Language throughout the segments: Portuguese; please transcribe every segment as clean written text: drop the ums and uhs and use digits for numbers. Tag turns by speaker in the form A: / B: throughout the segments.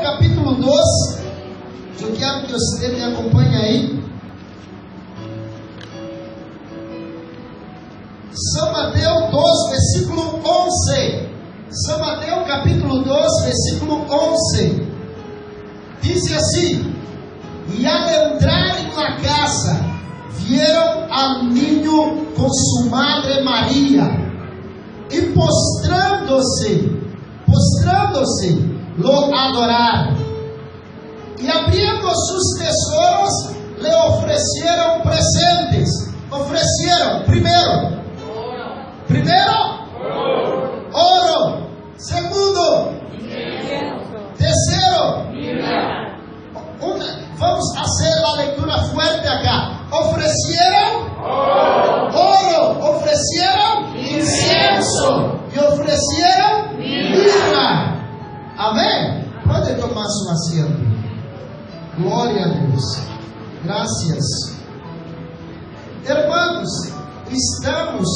A: capítulo 2. Eu quero que você me acompanhe aí. São Mateus 2, versículo 11. São Mateus capítulo 2, versículo 11. Diz assim: e ao entrarem na casa, vieram ao ninho com sua madre Maria, e postrando-se, lo adoraram. E abrindo seus tesouros, lhe ofereceram presentes. Ofereceram, primeiro, ouro. Segundo, terceiro, vamos fazer a leitura forte acá. Ofereceram ouro, ofereceram incenso e ofereceram mirra. Amém? Pode tomar seu assento. Glória a Deus. Graças. Irmãos, estamos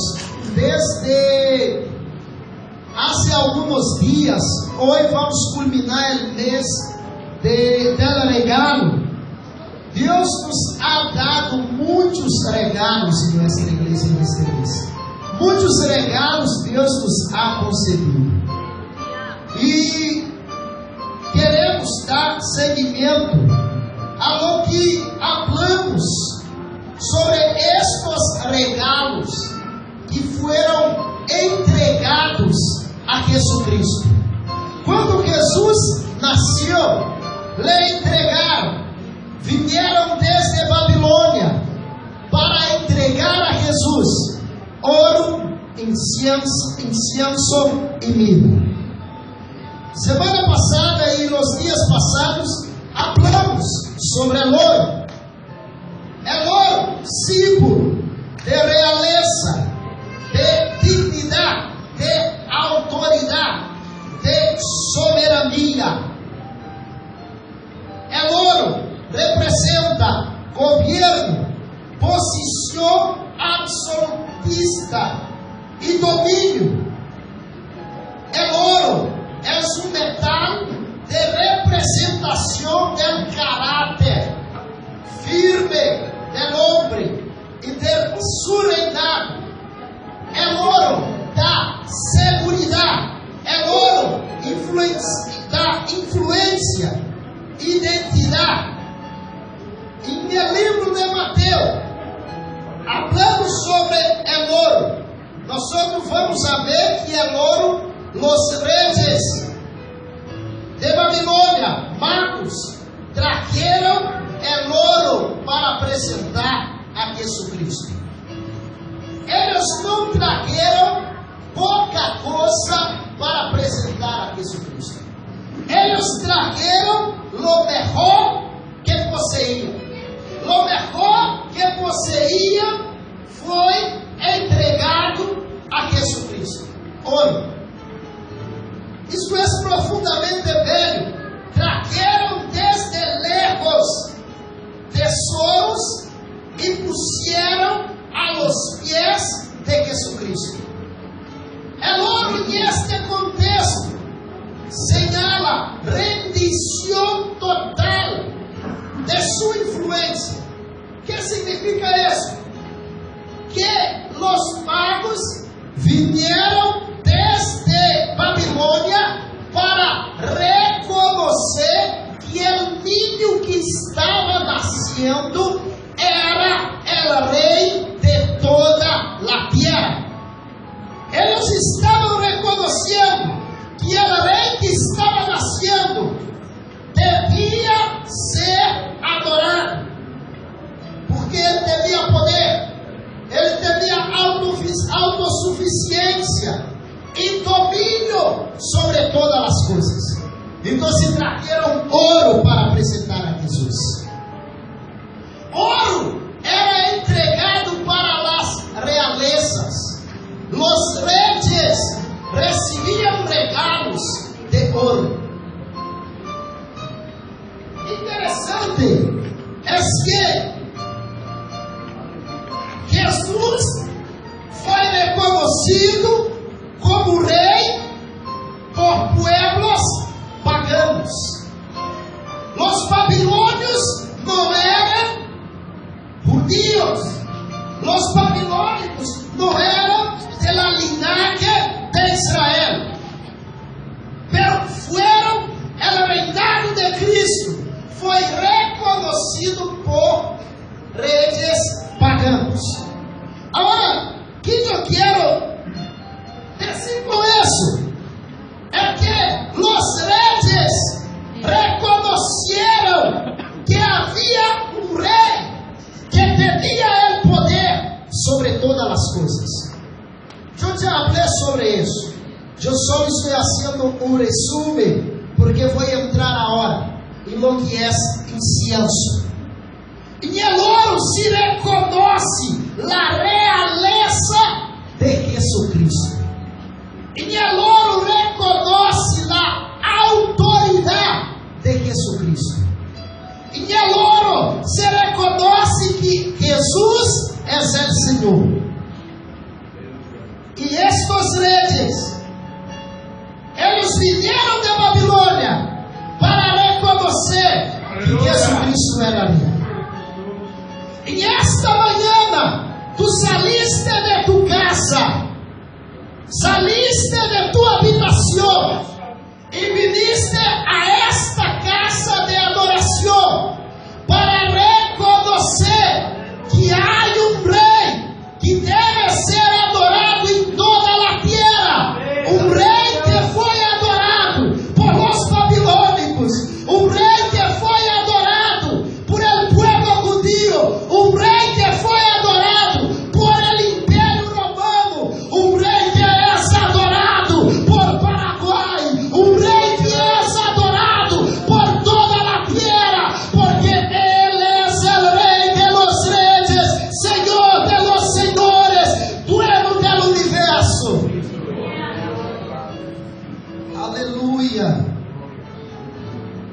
A: desde há alguns dias. Hoje vamos culminar o mês del regalo. Deus nos ha dado muitos regalos em nossa igreja neste mês. Muitos regalos Deus nos ha concedido. E queremos dar seguimento ao que falamos sobre estes regalos que foram entregados a Jesus Cristo. Quando Jesus nasceu, lhe entregaram, vieram desde Babilônia para entregar a Jesus ouro, incienso e mirra. Semana passada e nos dias passados falamos sobre o ouro. O ouro, símbolo de realeza, de dignidade, de autoridade, de soberania. O ouro representa governo, posição absolutista e domínio. O ouro é um metal de representação do caráter firme do homem e de serenidade. O ouro da segurança. O ouro da influência, identidade. E no livro de Mateus, falamos sobre o ouro. Nós vamos ver que o ouro, os reis de Babilônia, magos, trajeram o ouro para apresentar a Jesus Cristo. Eles não trajeram pouca coisa para apresentar a Jesus Cristo. Eles trajeram o melhor que possuíam. O melhor que possuíam foi entregado a Jesus Cristo. Ouro. Isso é profundamente velho. Trajeram desde lejos tesouros e puseram a los pés de Jesucristo. O ouro neste contexto señala rendição total de sua influência. O que significa isso? Que os magos vieram desde Babilônia para reconhecer que o ninho que estava nascendo era o rei de toda a terra. Eles estavam reconhecendo que o rei que estava nascendo devia ser adorado, porque ele devia poder, ele devia autossuficiência e domínio sobre todas as coisas. Então se trajeram ouro para apresentar a Jesus. Ouro era entregado para as realezas. Os reis recebiam regalos de ouro. Interessante é que Jesus foi reconhecido como rei por pueblos paganos. foi reconocido por reis paganos. Agora, o que eu quero dizer com isso? É que os reis reconheceram que havia um rei que tinha o poder sobre todas as coisas. Eu já falei sobre isso. Eu só estou fazendo um resumo, porque vou entrar agora em lo que é incienso. Em el oro se reconhece a realeza de Jesucristo. Em el oro reconhece a autoridade de Jesucristo. Em el oro se reconhece que Jesus é o Senhor. E estes reis, eles vieram de Babilônia para reconhecer que Jesus Cristo era rei. E esta manhã, tu saliste de tu casa, saliste de tua habitação e viniste a esta casa de adoração para reconhecer que há um rei que deve ser adorado em toda a terra, um rei que foi adorado por os babilônicos, um rei que foi adorado por el pueblo judío, um rei que foi adorado por el Império Romano, um rei que é adorado por Paraguai, um rei que é adorado por toda a terra, porque ele é o rei de los reis, Senhor de los senhores, dueño del universo. Aleluia.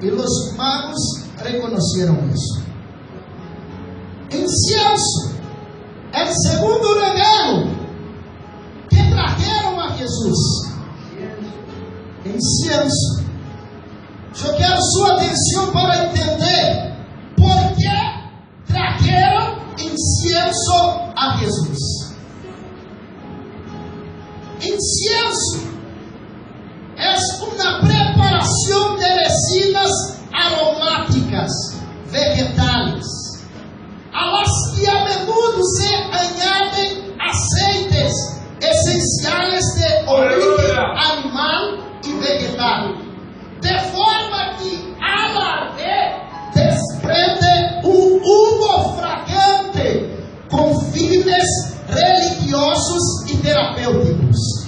A: E os magos reconheceram isso. Incienso é o segundo regalo que trajeron a Jesus. Incienso. Eu quero sua atenção para entender por que trajeron incienso a Jesus. Incienso é uma preparação de resinas aromáticas vegetais, a las que a menudo se añaden aceites essenciais de origen animal e vegetal, de forma que al arder desprende um humo fragante com fines religiosos e terapêuticos.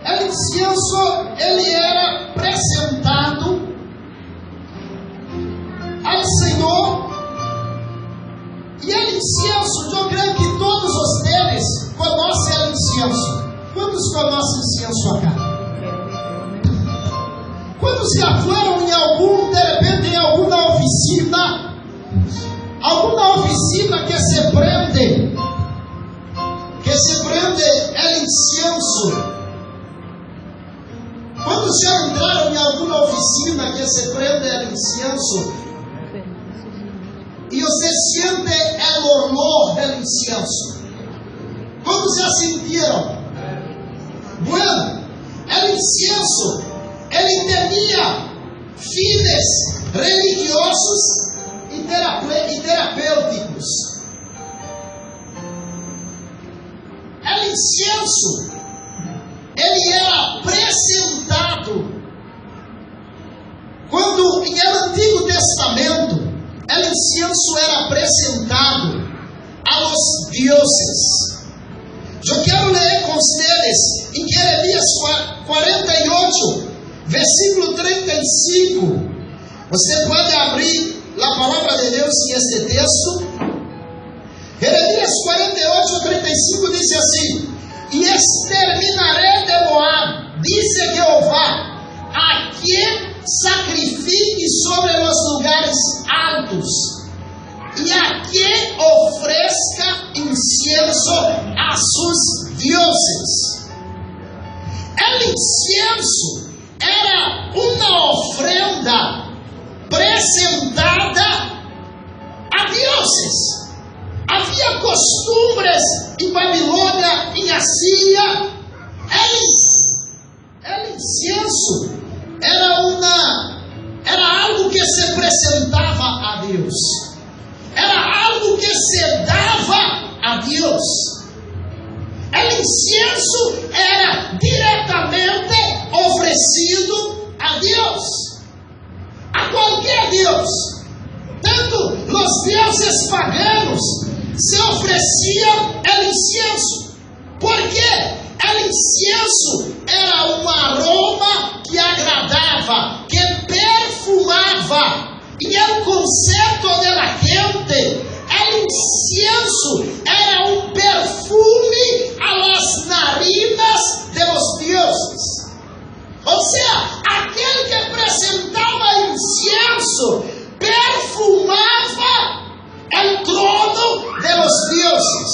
A: El incienso ele era apresentado ao Senhor. E o incienso, eu creio que todos vocês conhecem o incienso. Quantos conhecem incienso acá? Quantos já foram de repente em alguma oficina que se prende el incienso? Quantos já entraram em alguma oficina que se prende el incienso e você sente o olor do incienso? Quantos já sentiram? Bueno, o incienso ele tinha fines religiosos e terapêuticos. O incienso ele era apresentado quando em el Antigo Testamento o incienso era apresentado aos deuses. Eu quero ler com vocês em Jeremias 48, versículo 35. Você pode abrir a palavra de Deus em este texto. Jeremias 48, 35 diz assim: e exterminaré de Moab, diz Jeová, a quem sacrifique sobre os lugares altos, e a quem ofereça incienso a seus deuses. O incienso era uma ofrenda apresentada a deuses. Havia costumbres em Babilônia, em Assíria, o incenso era algo que se apresentava a Deus, era algo que se dava a Deus. O incenso era diretamente oferecido a Deus, a qualquer Deus. Tanto os deuses paganos se ofereciam o incenso, porque o incenso era um aroma que agradava, que perfumava. E o conceito da gente, o incenso era um perfume às narinas dos deuses. Ou seja, aquele que apresentava incenso perfumava o trono dos deuses.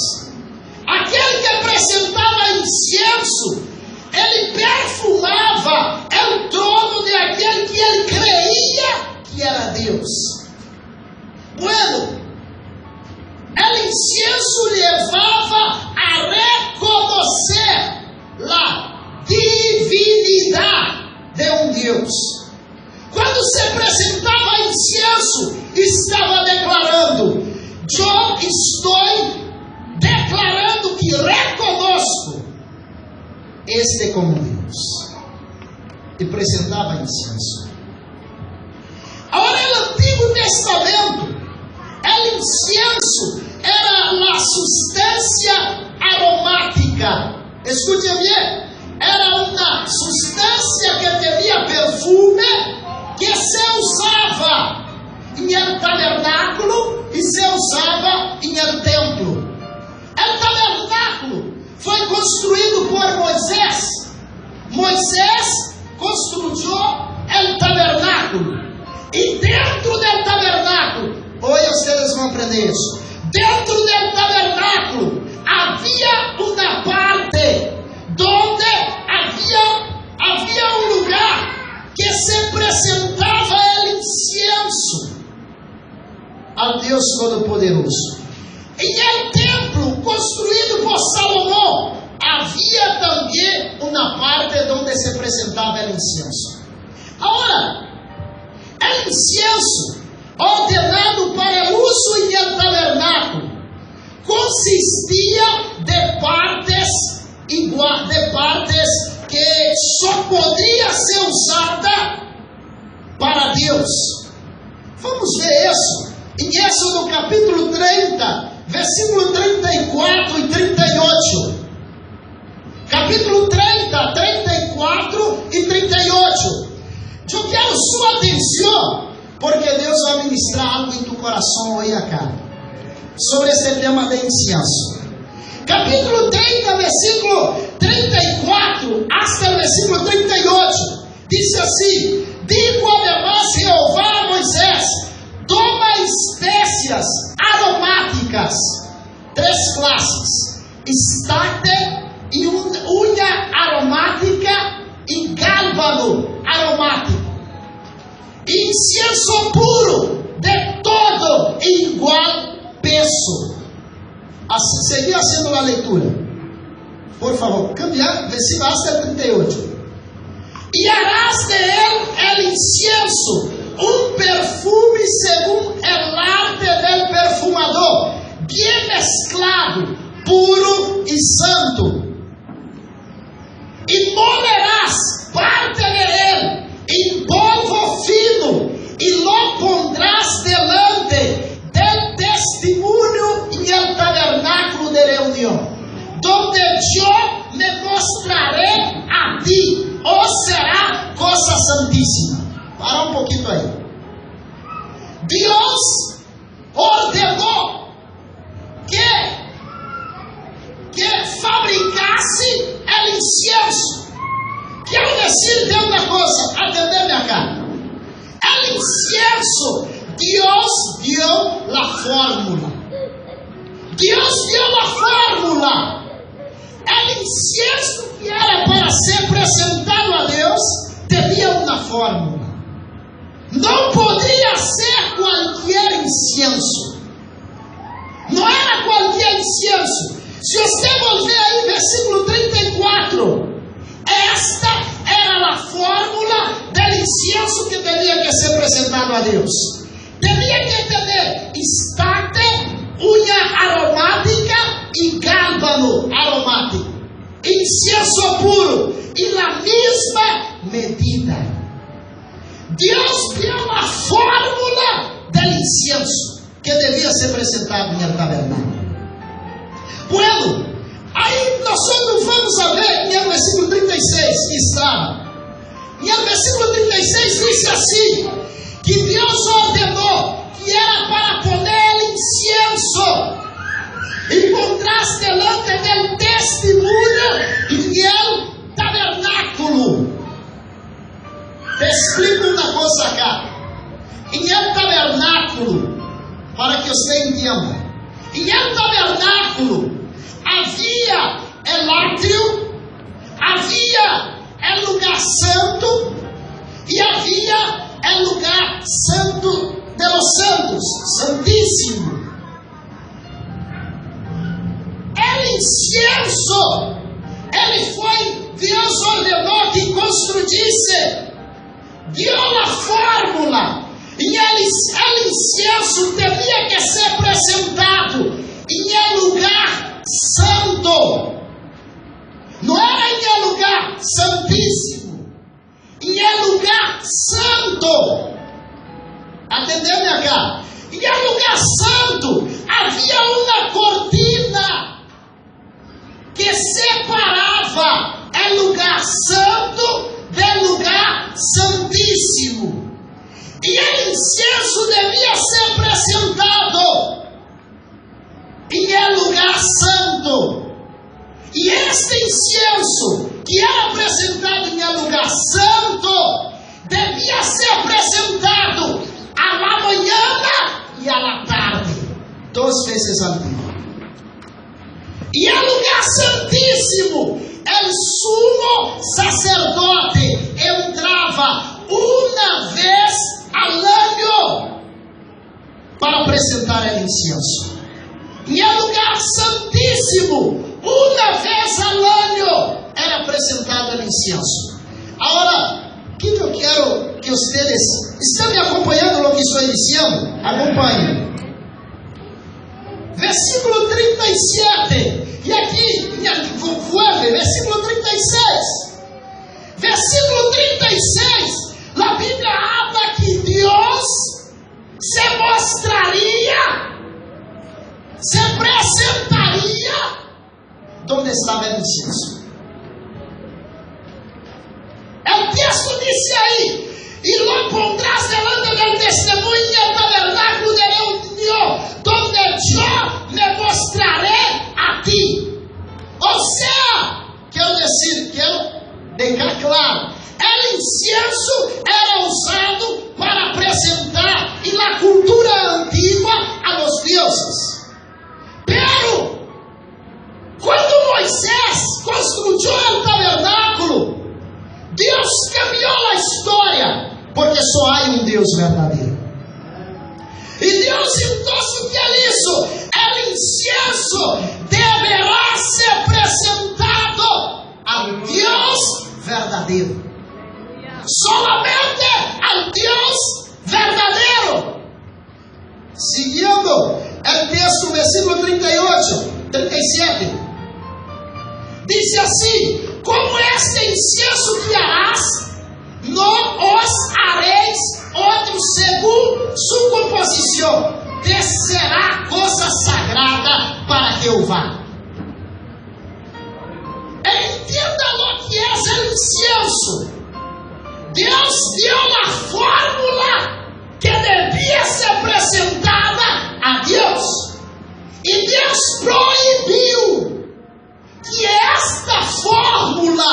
A: Aquele que apresentava incenso, ele perfumava o trono de aquele que ele creia que era Deus. Bueno, o incenso levava a reconhecer a divinidade de Deus. Quando se apresentava incenso, estava declarando: eu estou declarando que reconozco este como Deus. E apresentava incenso. Agora, no Antigo Testamento, o incenso era a substância aromática. Escute bem, era uma substância que tinha perfume, que se usava em el tabernáculo e se usava em el templo. O tabernáculo foi construído por Moisés. Moisés construiu o tabernáculo. E dentro do tabernáculo, hoje vocês vão aprender isso. Dentro do tabernáculo havia uma parte onde havia um lugar que se apresentava o incenso ao Deus Todo-Poderoso. E o templo construído por Salomão havia também uma parte onde se apresentava o incenso. Agora, o incenso ordenado para o uso em el tabernáculo consistia de partes que só podia ser usada para Deus. Vamos ver isso em Êxodo capítulo 30, versículo 34 e 38. Capítulo 30, 34 e 38. Eu quero sua atenção, porque Deus vai ministrar algo em tu coração hoje acá, sobre esse tema de incenso. Capítulo 30, versículo 34, hasta o versículo 38, diz assim: digo además Jeová a Moisés: toma espécias aromáticas, 3 classes, estate e unha aromática e gálbano aromático, incenso puro de todo e igual peso. Seguir haciendo a leitura, por favor, cambiar, versículo hasta 38. E harás de él el incienso, un perfume según el arte del perfumador, bien mezclado, puro y santo. Y molerás parte de él en polvo fino, y lo pondrás delante del testimonio en el tabernáculo de reunión, donde yo me mostraré a ti, o será cosa santísima. Para un poquito ahí. Dios ordenó que fabricasse el incienso. Quero decir de uma coisa, atendeme acá. El incienso, Dios dio la fórmula. Dios dio la fórmula. El incienso que era para ser apresentado a Deus tinha uma fórmula. Não podia ser qualquer incienso. Não era qualquer incienso. Se você for ver aí, versículo 34, esta era a fórmula do incienso que devia que ser apresentado a Deus. Devia que ter estate, unha aromática e gálbano aromático. Incienso puro e na mesma medida. Deus deu a fórmula do incienso que devia ser apresentado no tabernáculo. Bueno, aí nós vamos a ver no versículo 36 que está. No versículo 36 diz assim, que Deus ordenou que era para poner incienso e pondrás delante del testemunho e el tabernáculo. Te explico uma coisa acá. Em el tabernáculo, para que você entenda, em el tabernáculo havia el átrio, havia el lugar santo e havia el lugar santo de los santos, santíssimo. El incienso, ele foi, Deus ordenou que construísse, deu a fórmula, e el incienso devia que ser apresentado em lugar santo. Não era em lugar santíssimo, em lugar santo. Atendeu-me acá? Em lugar santo havia uma cortina que separava o lugar santo do lugar santíssimo. E o incenso devia ser apresentado em lugar santo. E este incenso que era apresentado em lugar santo devia ser apresentado à manhã e à tarde, 2 vezes ao dia. E o lugar santíssimo, o sumo sacerdote entrava uma vez ao ano para apresentar o incenso. E o lugar santíssimo, uma vez ao ano era apresentado o incenso. Agora, o que eu quero que vocês estão me acompanhando no que estou dizendo? Acompanhem. Versículo 37. E aqui, versículo 36. Versículo 36. A Bíblia habla que Deus se mostraria, se apresentaria onde estava o incenso. O texto disse aí, e lo pondrás delante del testemunho e el tabernáculo de reunião, donde eu me mostraré a ti. Ou seja, quero deixar claro, o incenso era usado para apresentar em la cultura antiga a los deuses. Pero, quando Moisés construiu o tabernáculo, Deus cambiou a história, porque só há um Deus verdadeiro. E Deus então o que é isso? O incenso deverá ser apresentado ao Deus verdadeiro. Solamente ao Deus verdadeiro. Seguindo o texto, versículo 38, 37. Diz assim: como este incenso que harás, não os hareis outro segundo sua composição, te será coisa sagrada para Jeová. Entenda o que é o incenso. Deus deu a fórmula que devia ser apresentada a Deus, e Deus proibiu que esta fórmula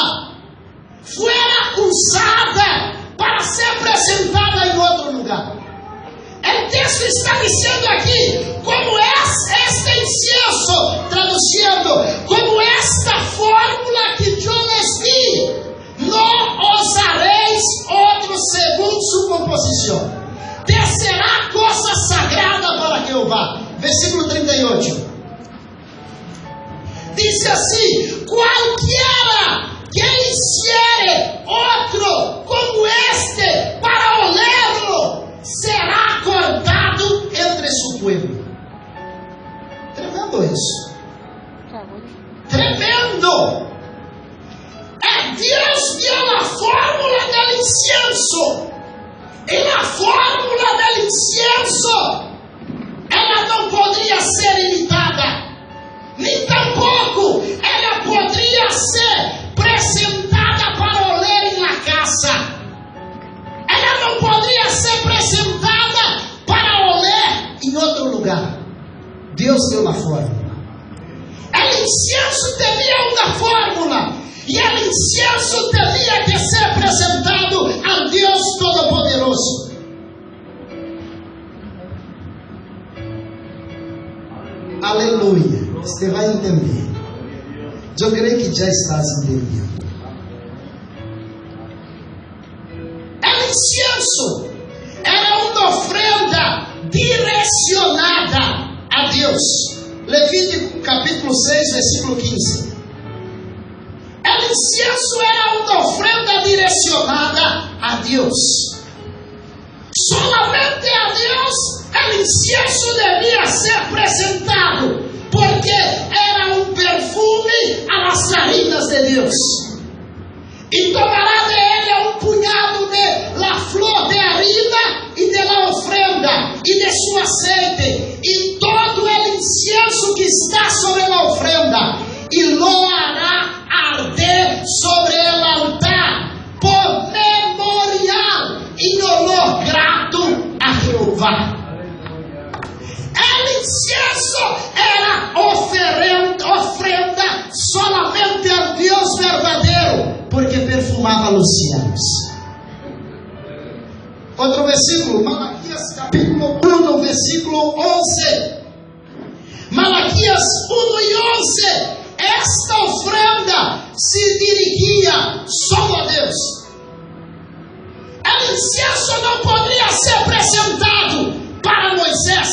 A: fuera usada para ser apresentada em outro lugar. O texto está dizendo aqui, como este incenso, traduzindo, como esta fórmula que eu les di, não usareis outro segundo sua composição, te será coisa sagrada para Jeová. Versículo 38. dice assim: qualquer que hiciere outro como este para olerlo, será cortado entre su pueblo. Tremendo isso. Tremendo. Deus viu a fórmula do incienso. E na fórmula do incienso, ela não poderia ser imitada, nem tampouco ela poderia ser apresentada para oler na casa. Ela não poderia ser apresentada para oler em outro lugar. Deus deu uma fórmula. O incienso teria uma fórmula. E o incienso teria que ser apresentado a Deus Todo-Poderoso. Aleluia. Você vai entender. Eu creio que já estás entendendo. O incienso era uma ofrenda direcionada a Deus. Levítico capítulo 6, versículo 15. O incienso era uma ofrenda direcionada a Deus. Solamente a Deus o incienso devia ser apresentado, porque era um perfume às narinas de Deus. E tomará de ele um punhado de la flor de harina e de la ofrenda e de seu azeite e todo o incienso que está sobre a ofrenda, e lo hará arder sobre o altar por memorial em olor grato a Jeová. O incienso era ofrenda solamente a Deus verdadeiro, porque perfumava os céus. Outro versículo, Malaquias capítulo 1, versículo 11. Malaquias 1 e 11. Esta ofrenda se dirigia só a Deus. O incienso não poderia ser apresentado para Moisés.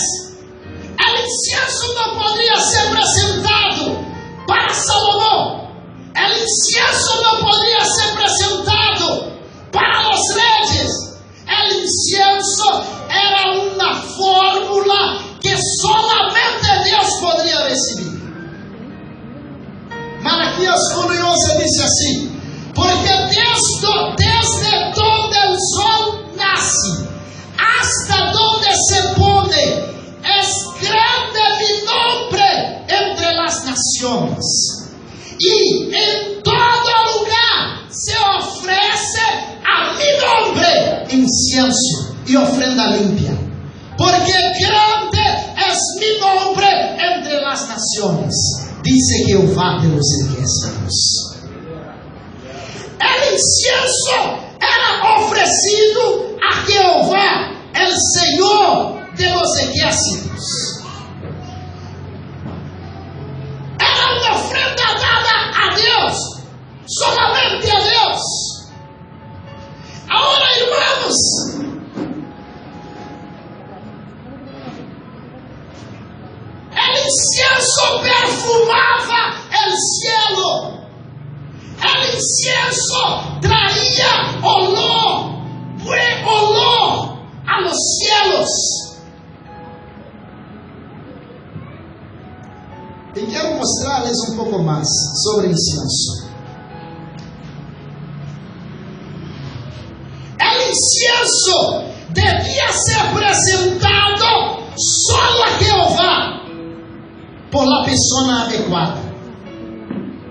A: O incienso não poderia ser apresentado para Salomão. O incienso não poderia ser apresentado para os reis. O incienso era uma fórmula que somente Deus poderia receber. Malaquias 1 e 11 diz assim: porque desde donde o sol nasce hasta donde se pone, es grande mi nombre entre las naciones, y en todo lugar se ofrece a mi nombre incienso y ofrenda limpia, porque grande es mi nombre entre las naciones, dice Jehová de los ejércitos. El incienso era oferecido a Jehová, el Senhor de los ejércitos. Era uma ofrenda dada a Deus, solamente a Deus. Agora, irmãos, el incienso perfumava el cielo. El incienso traía buen olor a los cielos. E quero mostrar-lhes um pouco mais sobre incienso. El incienso devia ser apresentado só a Jeová por la persona adequada.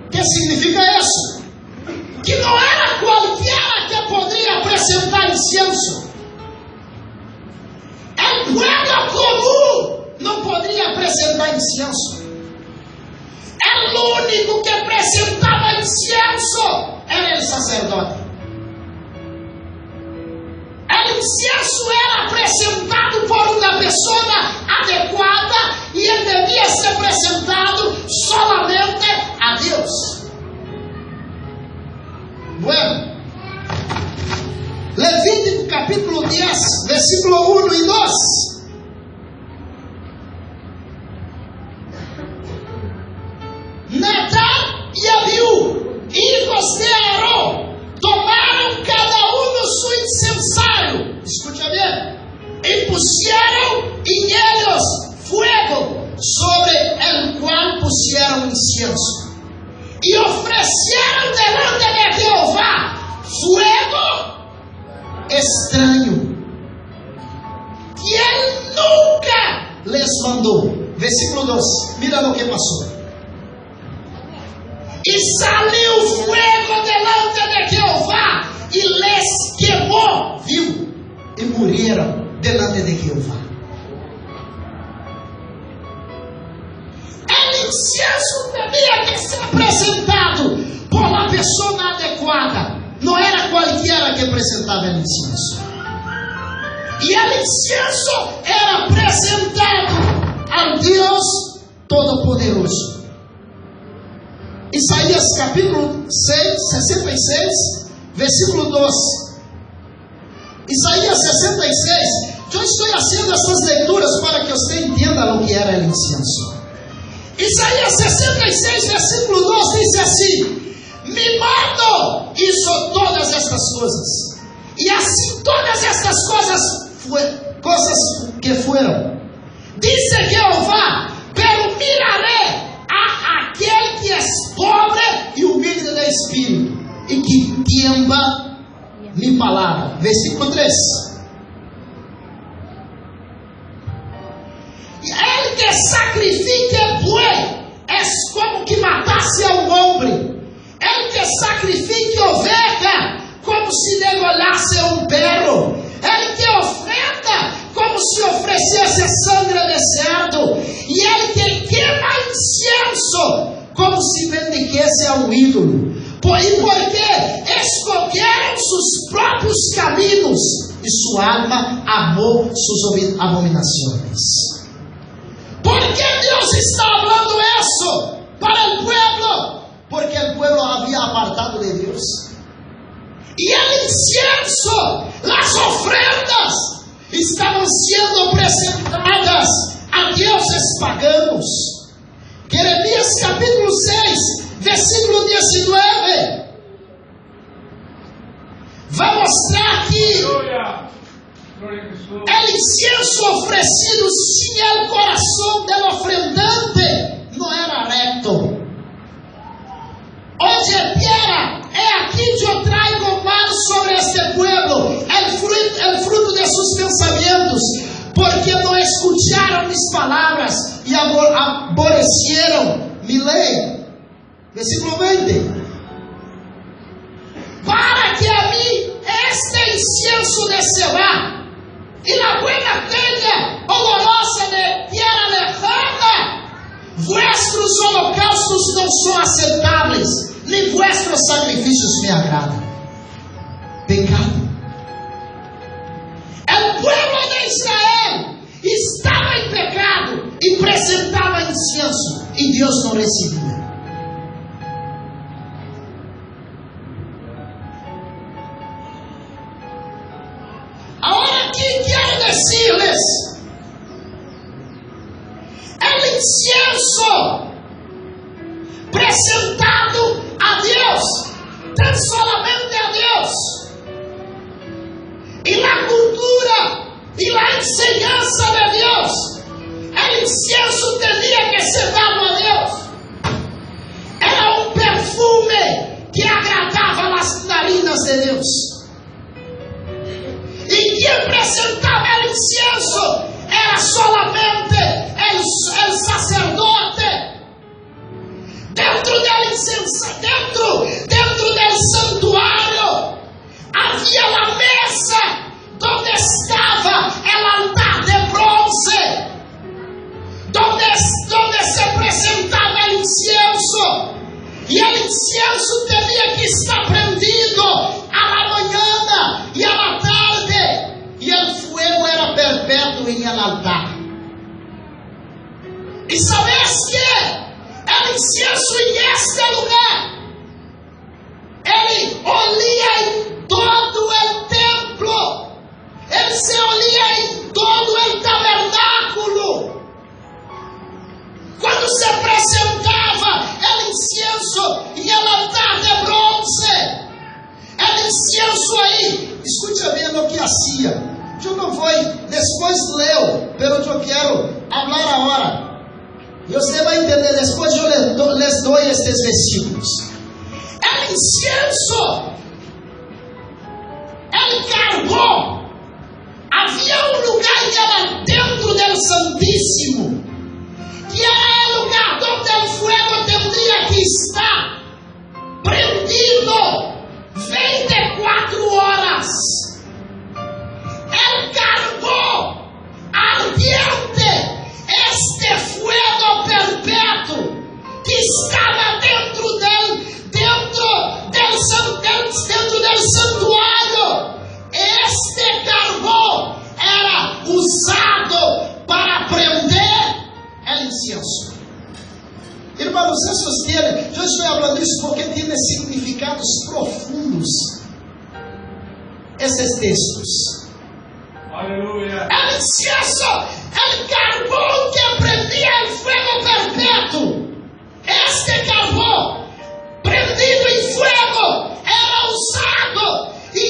A: O que significa isso? Que não era qualquer que poderia apresentar incienso. O pueblo comum não poderia apresentar incienso. O único que apresentava incienso era o sacerdote. O incienso era apresentado por uma pessoa adequada e ele devia ser apresentado solamente a Deus. Bueno, Levítico capítulo 10, versículo 1 e 2. Nadab incienso. Y ofrecieron delante de Jehová fuego extraño, que él nunca les mandó. Versículo 2, mira lo que pasó. Y salió fuego delante de Jehová y les quemó vivo, y murieron delante de Jehová. El incienso tenía que ser presentado por la persona adecuada. No era cualquiera que presentaba el incienso. Y el incienso era presentado al Dios Todopoderoso. Isaías capítulo 66, versículo 2. Isaías 66. Yo estoy haciendo estas lecturas para que usted entienda lo que era el incienso. Isaías 66, versículo 2 dice así: mi mano hizo todas estas cosas, y así todas estas cosas que fueron. Dice Jehová: pero miraré a aquel que es pobre y humilde de espíritu, y que tiembla mi palabra. Versículo 3. El que sacrifica el buey es como que matase a un hombre. El que sacrifica oveja como si degolhasse un perro. El que ofrenda como si ofrecesse sangre de cerdo. Y el que quema incienso como si bendijese a un ídolo. ¿Y por qué? Escogeram sus propios caminos y su alma amó sus abominaciones. ¿Por qué Dios está hablando eso para el pueblo? Porque el pueblo había apartado de Dios. Y el incienso, las ofrendas, estaban siendo presentadas a dioses paganos. Jeremías capítulo 6, versículo 19. Va a mostrar que el incienso ofrecido sin el corazón del ofrendante no era recto. Oye, tierra, he aquí yo traigo mal sobre este pueblo, el fruto de sus pensamientos, porque no escucharon mis palabras y aborrecieron mi ley. Versículo 20. Para que a mí este incienso de Cebá y la buena teña olorosa de tierra lejana, vuestros holocaustos não são aceitáveis, nem vuestros sacrifícios me agradam. Pecado. O pueblo de Israel estava em pecado e apresentava incienso, e Deus não recebia. Agora aqui quero decirles: el incienso presentado a Deus, tan solamente a Deus, y la cultura y la enseñanza de Dios, el incienso tenía que ser dado a Dios. Era un perfume que agradaba las narinas de Dios. Y quien presentaba el incienso era solamente el sacerdote. Dentro del santuario havia la mesa donde estava el altar de bronce, donde se presentaba el incienso. Y el incienso tenía que estar prendido a la mañana y a la tarde, y el fuego era perpétuo en el altar. ¿Y sabes qué? El incienso en este lugar, ele olía en todo el templo, ele se olía en todo el tabernáculo. Quando se apresentava el incienso em el altar de bronce, el incienso aí, escute bem o que hacía. Eu não vou, depois leo, pero eu quero falar agora. E você vai entender, depois eu les doy estes versículos. El incienso, el carbón, havia lugar que era dentro del Santíssimo, que era el lugar donde el fuego tendría que estar prendido 24 horas. El carbón ardiente, este fuego perpétuo que estava dentro del santuário, este carbón era usado para prender el incienso. Irmãos, eu estou falando isso porque tem significados profundos esses textos.
B: Aleluia.
A: El incienso, el carbón que prendía el fuego perpetuo. Este carbón prendido en fuego era usado, y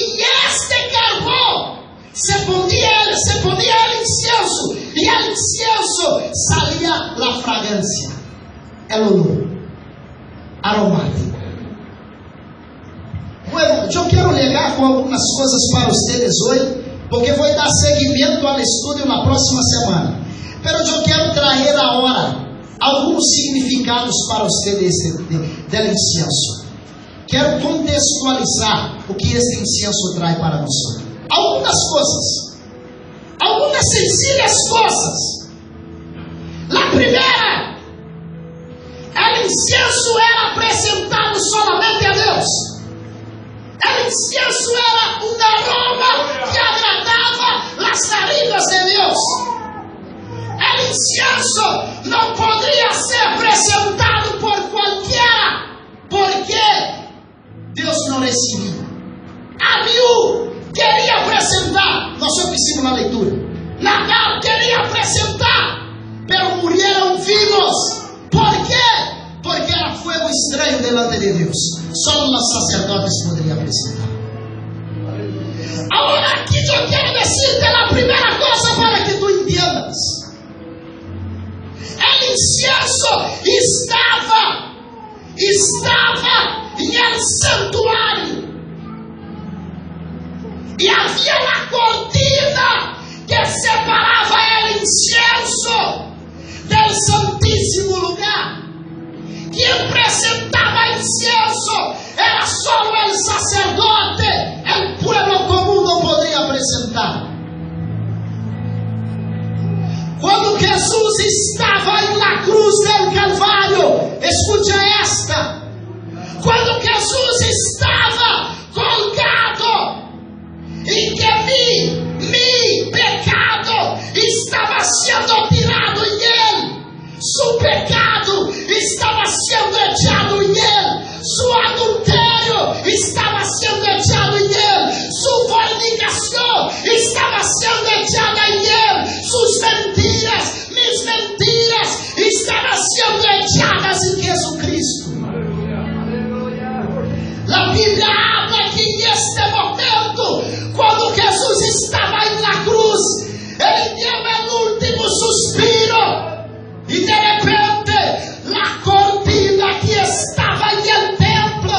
A: este carbón se ponía el incienso, y el incienso salía la fragancia, el olor aromático. Bueno, eu quero ligar com algumas coisas para vocês hoje, porque vou dar seguimento ao estudo na próxima semana. Mas eu quero trazer agora alguns significados para vocês del incienso. Quero contextualizar o que este incienso traz para nós. Algumas coisas, algumas sencillas coisas. A primeira, o incienso era apresentado solamente a Deus. O incienso era um aroma que agradava as narinas de Deus. O incienso não poderia ser apresentado por qualquer, porque Deus não recebia. Abiú queria apresentar, nós ouvimos na leitura, Nadab queria apresentar, mas morreram vivos. Por quê? Porque era fogo estranho delante de Deus. Só os sacerdotes poderiam apresentar. Agora aqui eu quero dizer a primeira coisa para que tu entendas. O incienso estava em santuário, e havia uma cortina que separava o incienso do santíssimo lugar. Quem apresentava incienso era só o sacerdote, o povo comum não poderia apresentar. Quando Jesus estava na cruz do Calvário, escute esta, quando Jesus estava colgado, e que meu pecado estava sendo tirado em ele, seu pecado estava sendo echado em ele, seu adultério estava sendo echado em ele, sua fornicação estava sendo echada em ele, suas mentiras, minhas mentiras estavam sendo echadas em Jesus Cristo. A Bíblia habla que neste momento, quando Jesus estava na cruz, ele deu o último suspiro, e de repente, a cortina que estava no templo,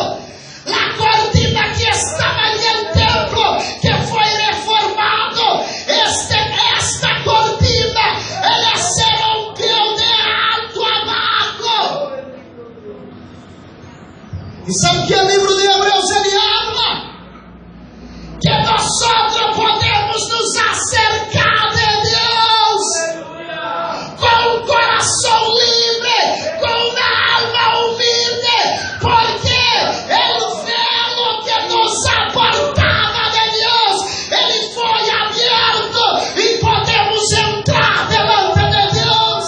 A: a cortina que estava no templo, que foi reformado, esta cortina, ela se rompeu de alto a baixo. E sabe que o livro de Hebreus ele habla? Que nós podemos nos acercar de Deus com o coração livre, com a alma humilde, porque o velo que nos apartava de Deus, ele foi aberto e podemos entrar delante de Deus.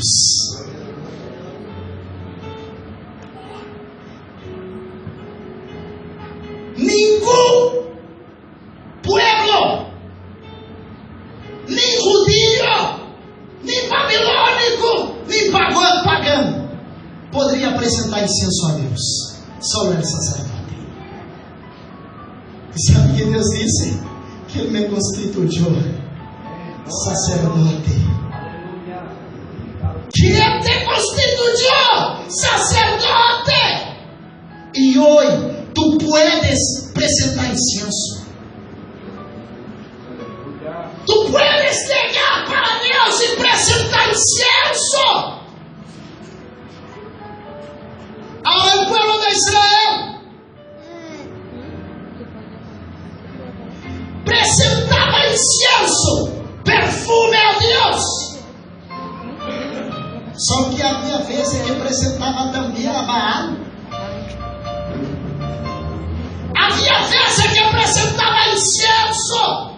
A: Deus. Ningún pueblo, nem judío, nem babilônico, nem pagano, poderia apresentar incenso a Deus. Só o sacerdote. E sabe o que Deus disse? Que Ele me constituiu sacerdote. Que Ele te constituiu sacerdote. E hoje tu puedes apresentar incenso. Tu puedes chegar para Deus e apresentar incenso. Ahora el pueblo de Israel apresentava incenso, perfume a Deus. Só que havia vezes que apresentava também a Baal. Havia vezes que apresentava incenso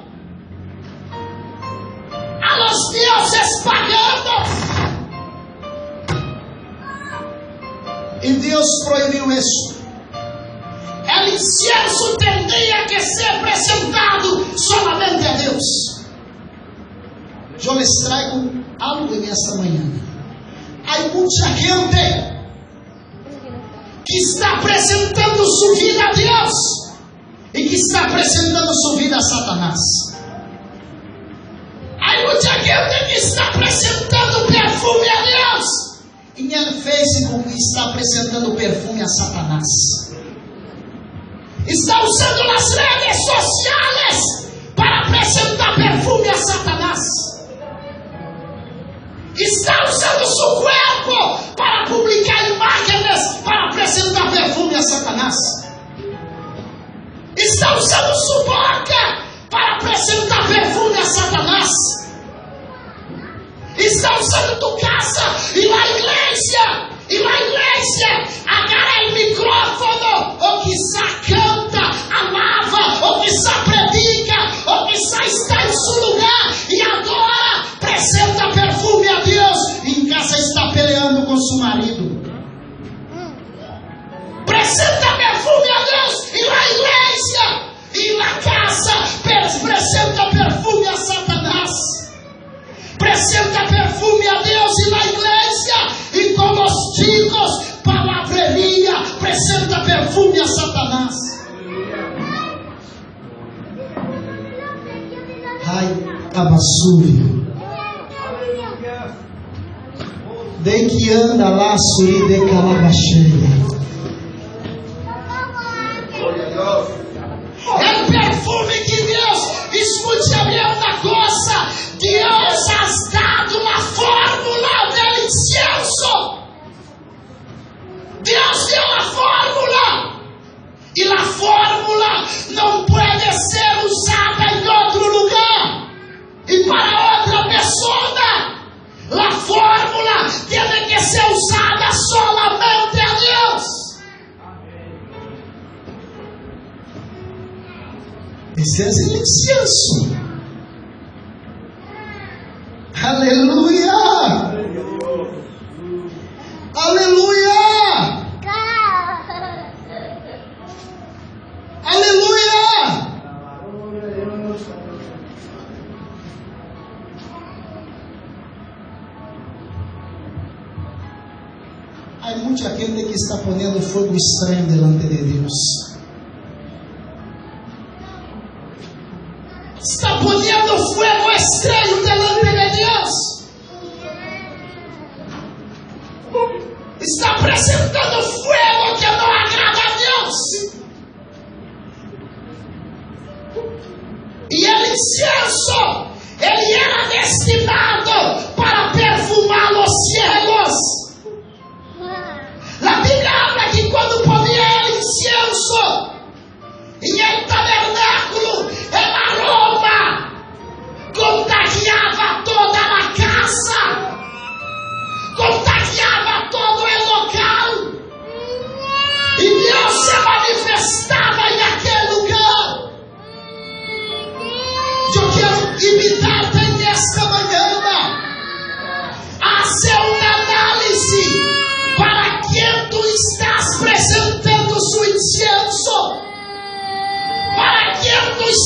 A: a los deuses paganos. E Deus proibiu isso. O incenso teria que ser apresentado somente a Deus. Eu les traigo algo nesta manhã. Há muita gente que está apresentando sua vida a Deus e que está apresentando sua vida a Satanás. Há muita gente que está apresentando perfume a Deus e no Facebook está apresentando perfume a Satanás. Está usando as redes sociais para apresentar perfume a Satanás. Está usando seu corpo para publicar imagens para apresentar perfume a Satanás. Está usando sua boca para apresentar perfume a Satanás. Está usando tua casa e a igreja. Agarra o micrófono, ou quizá canta, alava, ou quizá predica, ou quizá está em seu lugar e adora, apresenta perfume a Deus, e em casa está peleando com seu marido. Apresenta perfume a Deus e na igreja, e na casa, apresenta perfume a Satanás. Apresenta perfume a Deus e na igreja, e com os chicos, palavreria, apresenta perfume a Satanás. Ai, abasúria. De que anda lá, suri de calabacheia. É o perfume que Deus, escute a minha coisa, Deus has dado uma fórmula de incenso. Deus deu a fórmula. E a fórmula não pode ser usada em outro lugar e para outra pessoa. A fórmula tem que ser usada solamente a Deus. Esse é o incenso. Aleluia! Aleluia! Aleluia! Há muita gente que está ponendo fogo estranho delante de Deus. Está ponendo fogo estranho delante de Deus. Está apresentando fogo que não agrada a Deus. E o incenso, ele era destinado para perfumar os cielos. A Bíblia habla que quando ponia o incenso em el tabernáculo, el aroma contagiava toda a casa, contagiava todo o local, e Deus se manifestava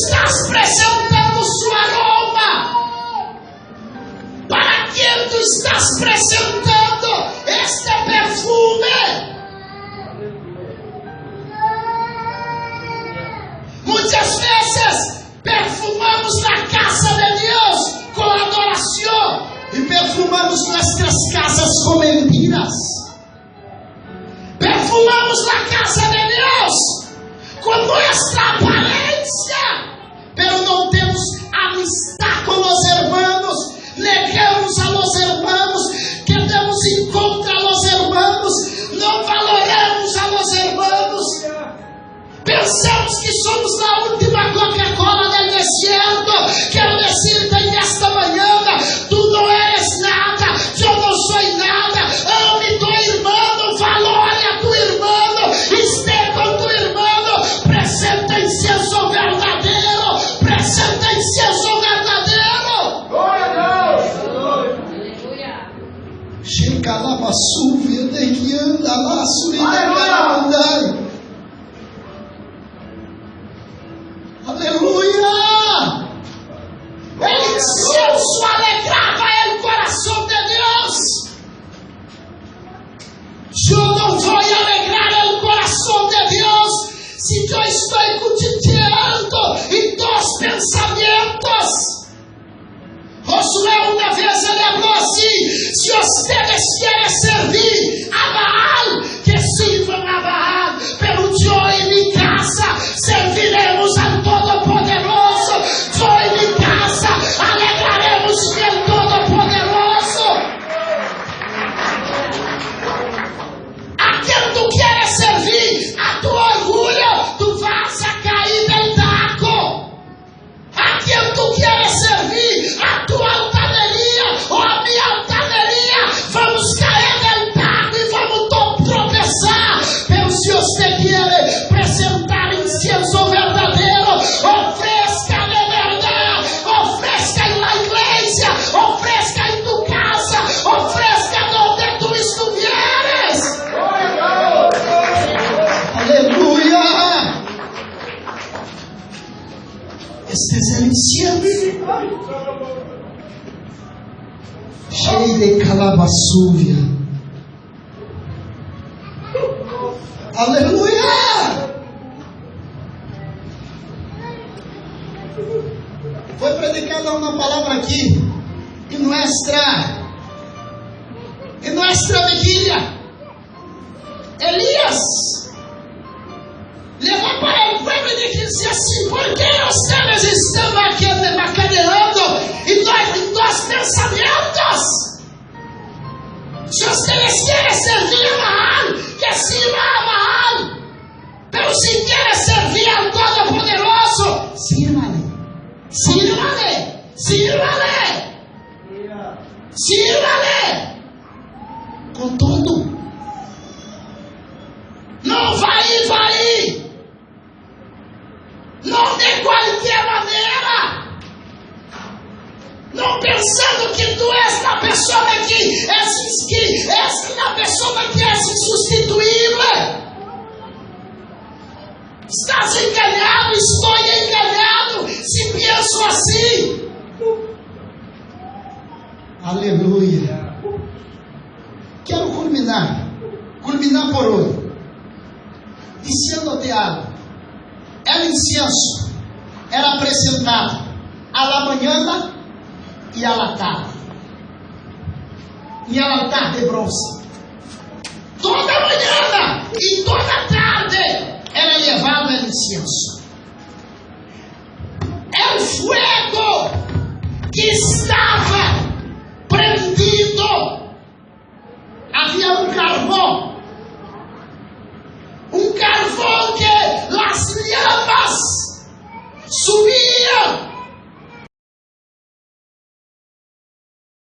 A: estás apresentando sua aroma? Para quem tu estás apresentando este perfume? Muitas vezes perfumamos na casa de Deus com adoração e perfumamos nossas casas com mentiras. Perfumamos na casa de Deus com nossa aparência, pero não temos amistad com os irmãos, negamos a los irmãos, queremos encontrar los irmãos, não valoramos a los irmãos, pensamos que somos a última Coca-Cola del desierto. Quero dizer-te nesta manhã, tu não eres nada, eu não sou nada. Ame tu irmão, valore a tu irmão, esteja com tu irmão, presenta incenso verdadeiro, presenta incenso verdadeiro.
B: Glória a Deus.
C: Aleluia.
A: Chega lá, Massúvia, de que anda lá, Surida, aleluia! O incenso alegrava o coração de Deus. Eu não vou alegrar o coração de Deus se eu estou cotidiando em dois pensamentos. Josué uma vez lembrou assim: se vocês querem servir a Baal, que sirvam a Baal, pelo eu e minha casa serviremos ao Todo-Poderoso. Eu e minha casa alegraremos pelo Todo-Poderoso. A quem tu queres servir, a tu orgulho, tu vas a cair del taco. A quem tu queres servir, a tua altaneria ou a minha altaneria, vamos cair del taco e vamos tropeçar. Pero se você quer apresentar incenso verdadeiro, ofereça de verdade, ofereça na igreja, ofereça em tu casa, ofereça onde tu estiveres. Aleluia! Este é o incenso cheio de calabaçúvia. Aleluia! Foi predicada uma palavra aqui em nossa vigília. Elias levou para o povo e disse assim: por que vocês estão aqui macaneando em dois pensamentos? Se vocês querem servir a Baal, que sirva a Baal. Pero se querem servir ao Todo-Poderoso, sirva-lhe, sirva-lhe, sirva-lhe, sirva-lhe com tudo. Não vai, não de qualquer maneira. Não pensando que tu és a pessoa que és a pessoa que és insubstituível. Estás enganado, estou enganado se penso assim. Aleluia. Quero culminar por hoje, dizendo-te algo. O incenso era apresentado à manhã e à tarde, e ao altar de bronze. Toda manhã e toda tarde era levado o incenso. É o fogo que está